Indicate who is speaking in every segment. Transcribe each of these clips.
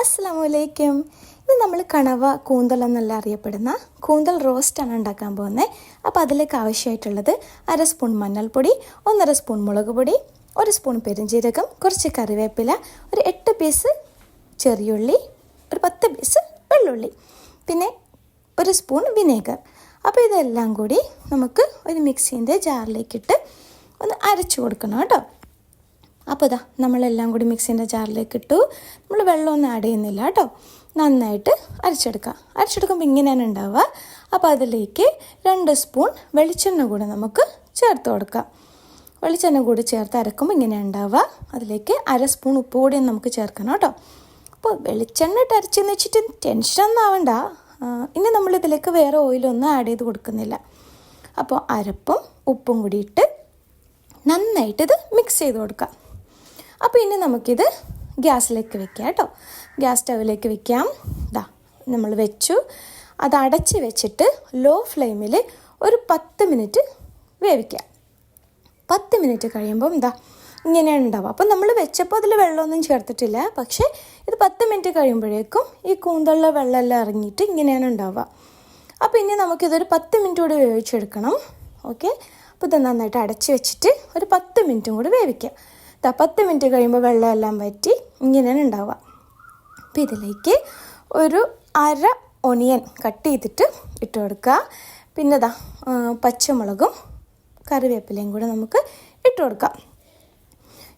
Speaker 1: അസ്സലാമലൈക്കും. ഇത് നമ്മൾ കണവ കൂന്തൽ എന്നല്ല അറിയപ്പെടുന്ന കൂന്തൽ റോസ്റ്റാണ് ഉണ്ടാക്കാൻ പോകുന്നത്. അപ്പോൾ അതിലേക്ക് ആവശ്യമായിട്ടുള്ളത് 1/2 സ്പൂൺ മഞ്ഞൾപ്പൊടി, 1.5 സ്പൂൺ മുളക് പൊടി, 1 സ്പൂൺ പെരുംജീരകം, കുറച്ച് കറിവേപ്പില, ഒരു 8 പീസ് ചെറിയുള്ളി, ഒരു 10 പീസ് വെള്ളുള്ളി, പിന്നെ 1 സ്പൂൺ വിനേഗർ. അപ്പോൾ ഇതെല്ലാം കൂടി നമുക്ക് ഒരു മിക്സിൻ്റെ ജാറിലേക്കിട്ട് ഒന്ന് അരച്ചു കൊടുക്കണം കേട്ടോ. അപ്പോൾ ഇതാ നമ്മളെല്ലാം കൂടി മിക്സിൻ്റെ ജാറിലേക്ക് ഇട്ടു. നമ്മൾ വെള്ളമൊന്നും ആഡ് ചെയ്യുന്നില്ല കേട്ടോ. നന്നായിട്ട് അരച്ചെടുക്കുമ്പോൾ ഇങ്ങനെയാണ് ഉണ്ടാവുക. അപ്പോൾ അതിലേക്ക് 2 സ്പൂൺ വെളിച്ചെണ്ണ കൂടി നമുക്ക് ചേർത്ത് കൊടുക്കാം. വെളിച്ചെണ്ണ കൂടി ചേർത്ത് അരക്കുമ്പോൾ ഇങ്ങനെയാണ് ഉണ്ടാവുക. അതിലേക്ക് 1/2 സ്പൂൺ ഉപ്പ് കൂടി നമുക്ക് ചേർക്കണം കേട്ടോ. അപ്പോൾ വെളിച്ചെണ്ണ ഇട്ട് അരച്ചെന്ന് വെച്ചിട്ട് ടെൻഷനൊന്നും ആവണ്ട. ഇനി നമ്മളിതിലേക്ക് വേറെ ഓയിലൊന്നും ആഡ് ചെയ്ത് കൊടുക്കുന്നില്ല. അപ്പോൾ അരപ്പും ഉപ്പും കൂടി ഇട്ട് നന്നായിട്ടിത് മിക്സ് ചെയ്ത് കൊടുക്കാം. അപ്പോൾ ഇനി നമുക്കിത് ഗ്യാസിലേക്ക് വെക്കാം കേട്ടോ. ഗ്യാസ് സ്റ്റവിലേക്ക് വെക്കാം. ഇതാ നമ്മൾ വെച്ചു. അത് അടച്ച് വെച്ചിട്ട് ലോ ഫ്ലെയിമിൽ ഒരു 10 മിനിറ്റ് വേവിക്കാം. 10 മിനിറ്റ് കഴിയുമ്പം ഇതാ ഇങ്ങനെയാണ് ഉണ്ടാവുക. അപ്പോൾ നമ്മൾ വെച്ചപ്പോൾ അതിൽ വെള്ളമൊന്നും ചേർത്തിട്ടില്ല. പക്ഷേ ഇത് 10 മിനിറ്റ് കഴിയുമ്പോഴേക്കും ഈ കൂന്തളിലെ വെള്ളമെല്ലാം ഇറങ്ങിയിട്ട് ഇങ്ങനെയാണ് ഉണ്ടാവുക. അപ്പോൾ ഇനി നമുക്കിതൊരു 10 മിനിറ്റ് കൂടി വേവിച്ചെടുക്കണം. ഓക്കെ. അപ്പോൾ ഇത് നന്നായിട്ട് അടച്ച് വെച്ചിട്ട് ഒരു 10 മിനിറ്റും കൂടി വേവിക്കാം. 10 മിനിറ്റ് കഴിയുമ്പോൾ വെള്ളമെല്ലാം വറ്റി ഇങ്ങനെയാണ് ഉണ്ടാവുക. അപ്പോൾ ഇതിലേക്ക് ഒരു 1/2 ഒണിയൻ കട്ട് ചെയ്തിട്ട് ഇട്ട് കൊടുക്കുക. പിന്നെ പച്ചമുളകും കറിവേപ്പിലയും കൂടെ നമുക്ക് ഇട്ട് കൊടുക്കാം.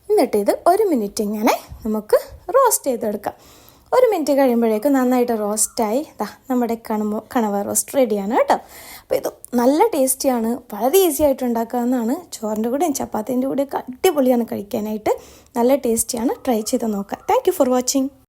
Speaker 1: എന്നിട്ട് ഇത് 1 മിനിറ്റ് ഇങ്ങനെ നമുക്ക് റോസ്റ്റ് ചെയ്തെടുക്കാം. 1 മിനിറ്റ് കഴിയുമ്പോഴേക്കും നന്നായിട്ട് റോസ്റ്റായി നമ്മുടെ കണവ റോസ്റ്റ് റെഡിയാണ് കേട്ടോ. അപ്പോൾ ഇത് നല്ല ടേസ്റ്റിയാണ്, വളരെ ഈസി ആയിട്ട് ഉണ്ടാക്കാവുന്നതാണ്. ചോറിൻ്റെ കൂടെയും ചപ്പാത്തിൻ്റെ കൂടെയൊക്കെ അടിപൊളിയാണ് കഴിക്കാനായിട്ട്. നല്ല ടേസ്റ്റിയാണ്. ട്രൈ ചെയ്ത് നോക്കാം. Thank you for watching.